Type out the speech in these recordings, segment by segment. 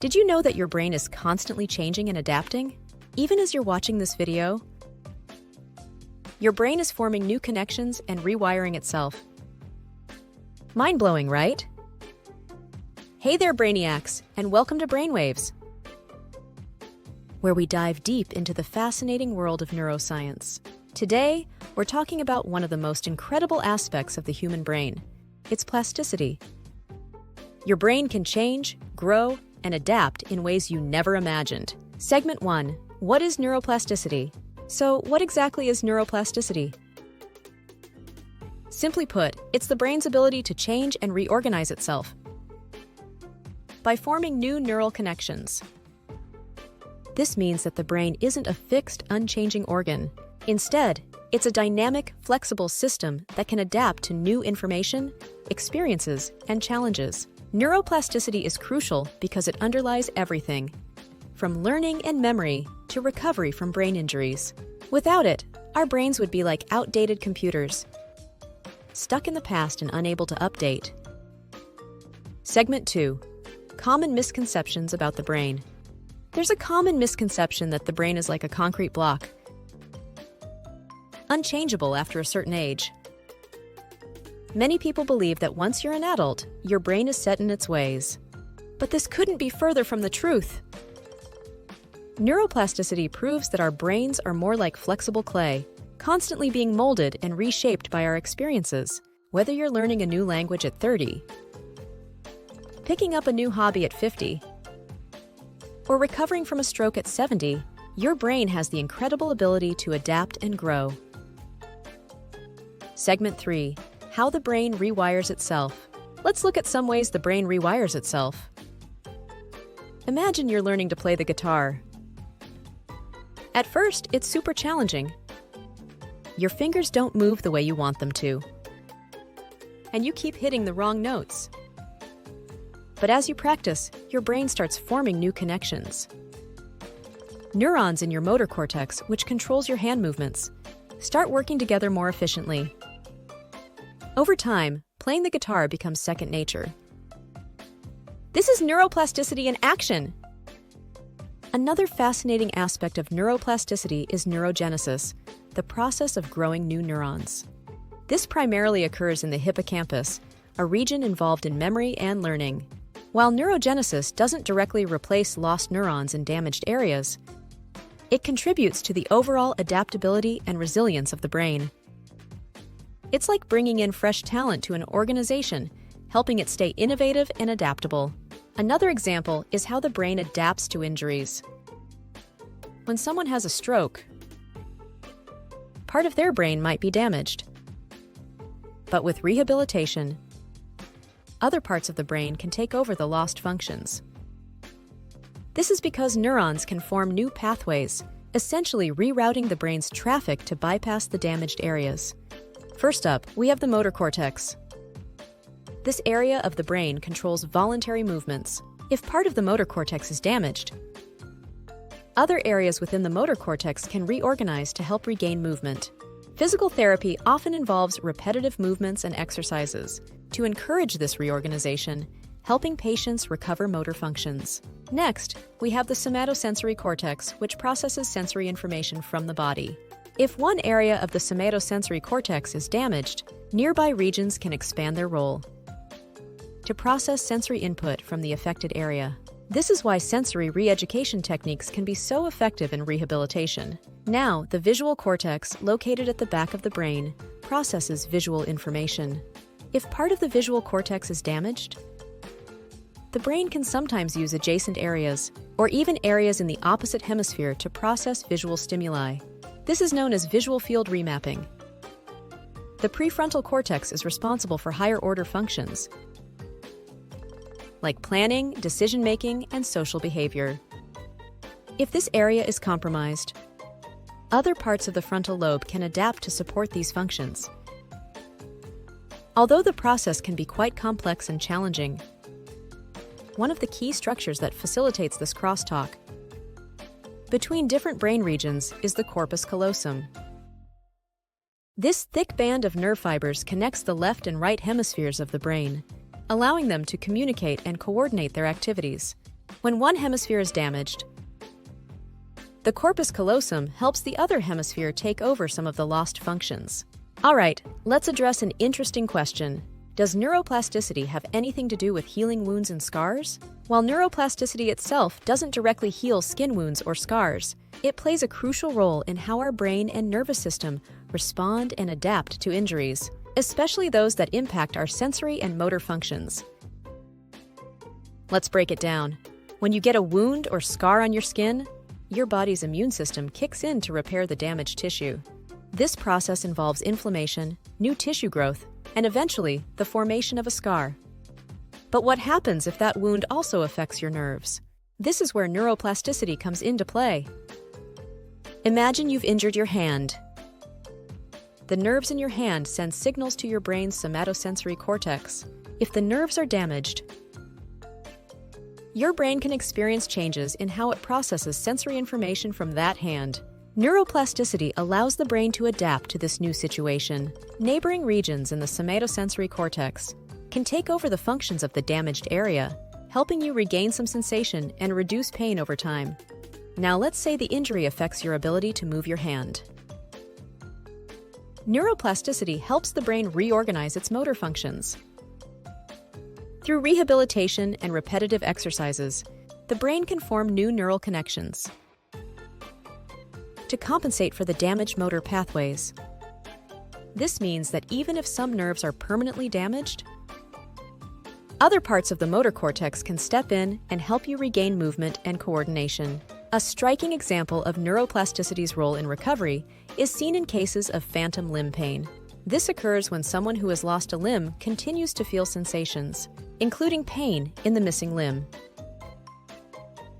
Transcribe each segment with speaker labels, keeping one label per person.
Speaker 1: Did you know that your brain is constantly changing and adapting? Even as you're watching this video, your brain is forming new connections and rewiring itself. Mind-blowing, right? Hey there, brainiacs, and welcome to Brainwaves, where we dive deep into the fascinating world of neuroscience. Today, we're talking about one of the most incredible aspects of the human brain, its plasticity. Your brain can change, grow, and adapt in ways you never imagined. Segment 1. What is neuroplasticity? So, what exactly is neuroplasticity? Simply put, it's the brain's ability to change and reorganize itself by forming new neural connections. This means that the brain isn't a fixed, unchanging organ. Instead, it's a dynamic, flexible system that can adapt to new information, experiences, and challenges. Neuroplasticity is crucial because it underlies everything, from learning and memory to recovery from brain injuries. Without it, our brains would be like outdated computers, stuck in the past and unable to update. Segment 2. Common misconceptions about the brain. There's a common misconception that the brain is like a concrete block, unchangeable after a certain age. Many people believe that once you're an adult, your brain is set in its ways. But this couldn't be further from the truth. Neuroplasticity proves that our brains are more like flexible clay, constantly being molded and reshaped by our experiences. Whether you're learning a new language at 30, picking up a new hobby at 50, or recovering from a stroke at 70, your brain has the incredible ability to adapt and grow. Segment 3. How the brain rewires itself. Let's look at some ways the brain rewires itself. Imagine you're learning to play the guitar. At first, it's super challenging. Your fingers don't move the way you want them to, and you keep hitting the wrong notes. But as you practice, your brain starts forming new connections. Neurons in your motor cortex, which controls your hand movements, start working together more efficiently. Over time, playing the guitar becomes second nature. This is neuroplasticity in action! Another fascinating aspect of neuroplasticity is neurogenesis, the process of growing new neurons. This primarily occurs in the hippocampus, a region involved in memory and learning. While neurogenesis doesn't directly replace lost neurons in damaged areas, it contributes to the overall adaptability and resilience of the brain. It's like bringing in fresh talent to an organization, helping it stay innovative and adaptable. Another example is how the brain adapts to injuries. When someone has a stroke, part of their brain might be damaged. But with rehabilitation, other parts of the brain can take over the lost functions. This is because neurons can form new pathways, essentially rerouting the brain's traffic to bypass the damaged areas. First up, we have the motor cortex. This area of the brain controls voluntary movements. If part of the motor cortex is damaged, other areas within the motor cortex can reorganize to help regain movement. Physical therapy often involves repetitive movements and exercises to encourage this reorganization, helping patients recover motor functions. Next, we have the somatosensory cortex, which processes sensory information from the body. If one area of the somatosensory cortex is damaged, nearby regions can expand their role to process sensory input from the affected area. This is why sensory re-education techniques can be so effective in rehabilitation. Now, the visual cortex, located at the back of the brain, processes visual information. If part of the visual cortex is damaged, the brain can sometimes use adjacent areas, or even areas in the opposite hemisphere to process visual stimuli. This is known as visual field remapping. The prefrontal cortex is responsible for higher-order functions, like planning, decision-making, and social behavior. If this area is compromised, other parts of the frontal lobe can adapt to support these functions. Although the process can be quite complex and challenging, one of the key structures that facilitates this crosstalk between different brain regions is the corpus callosum. This thick band of nerve fibers connects the left and right hemispheres of the brain, allowing them to communicate and coordinate their activities. When one hemisphere is damaged, the corpus callosum helps the other hemisphere take over some of the lost functions. All right, let's address an interesting question. Does neuroplasticity have anything to do with healing wounds and scars? While neuroplasticity itself doesn't directly heal skin wounds or scars, it plays a crucial role in how our brain and nervous system respond and adapt to injuries, especially those that impact our sensory and motor functions. Let's break it down. When you get a wound or scar on your skin, your body's immune system kicks in to repair the damaged tissue. This process involves inflammation, new tissue growth, and eventually the formation of a scar. But what happens if that wound also affects your nerves? This is where neuroplasticity comes into play. Imagine you've injured your hand. The nerves in your hand send signals to your brain's somatosensory cortex. If the nerves are damaged, your brain can experience changes in how it processes sensory information from that hand. Neuroplasticity allows the brain to adapt to this new situation. Neighboring regions in the somatosensory cortex can take over the functions of the damaged area, helping you regain some sensation and reduce pain over time. Now let's say the injury affects your ability to move your hand. Neuroplasticity helps the brain reorganize its motor functions. Through rehabilitation and repetitive exercises, the brain can form new neural connections to compensate for the damaged motor pathways. This means that even if some nerves are permanently damaged, other parts of the motor cortex can step in and help you regain movement and coordination. A striking example of neuroplasticity's role in recovery is seen in cases of phantom limb pain. This occurs when someone who has lost a limb continues to feel sensations, including pain in the missing limb.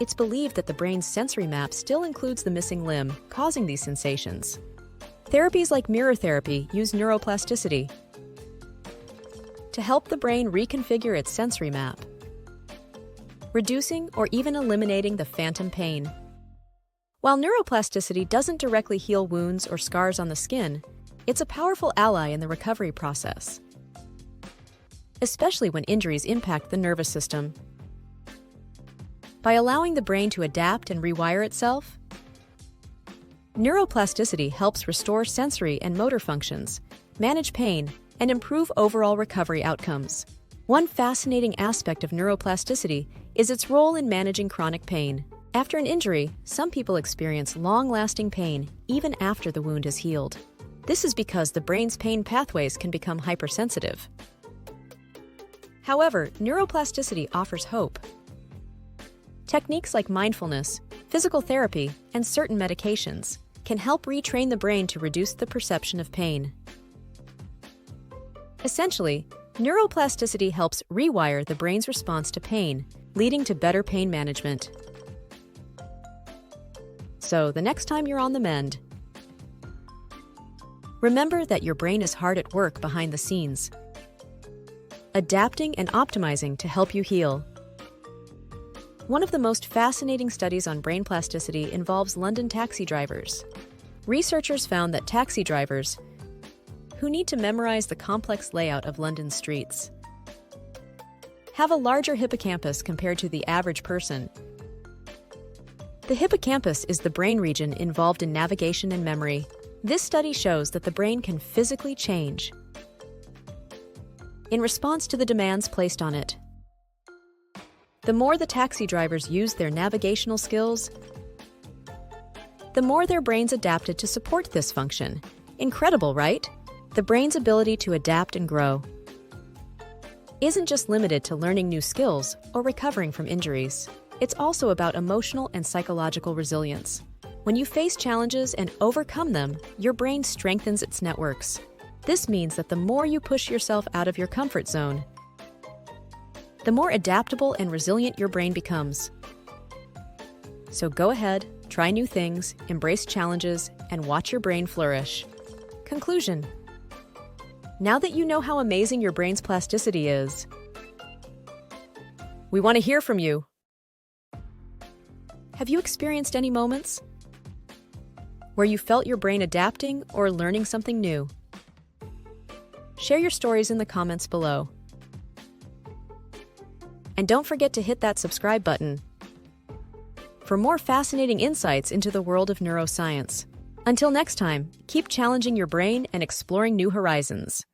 Speaker 1: It's believed that the brain's sensory map still includes the missing limb, causing these sensations. Therapies like mirror therapy use neuroplasticity to help the brain reconfigure its sensory map, reducing or even eliminating the phantom pain. While neuroplasticity doesn't directly heal wounds or scars on the skin, it's a powerful ally in the recovery process, especially when injuries impact the nervous system. By allowing the brain to adapt and rewire itself, neuroplasticity helps restore sensory and motor functions, manage pain, and improve overall recovery outcomes. One fascinating aspect of neuroplasticity is its role in managing chronic pain. After an injury, some people experience long-lasting pain even after the wound is healed. This is because the brain's pain pathways can become hypersensitive. However, neuroplasticity offers hope. Techniques like mindfulness, physical therapy, and certain medications can help retrain the brain to reduce the perception of pain. Essentially, neuroplasticity helps rewire the brain's response to pain, leading to better pain management. So, the next time you're on the mend, remember that your brain is hard at work behind the scenes, adapting and optimizing to help you heal. One of the most fascinating studies on brain plasticity involves London taxi drivers. Researchers found that taxi drivers, who need to memorize the complex layout of London's streets, have a larger hippocampus compared to the average person. The hippocampus is the brain region involved in navigation and memory. This study shows that the brain can physically change in response to the demands placed on it. The more the taxi drivers use their navigational skills, the more their brains adapted to support this function. Incredible, right? The brain's ability to adapt and grow isn't just limited to learning new skills or recovering from injuries. It's also about emotional and psychological resilience. When you face challenges and overcome them, your brain strengthens its networks. This means that the more you push yourself out of your comfort zone, the more adaptable and resilient your brain becomes. So go ahead, try new things, embrace challenges, and watch your brain flourish. Conclusion: now that you know how amazing your brain's plasticity is, we want to hear from you. Have you experienced any moments where you felt your brain adapting or learning something new? Share your stories in the comments below. And don't forget to hit that subscribe button for more fascinating insights into the world of neuroscience. Until next time, keep challenging your brain and exploring new horizons.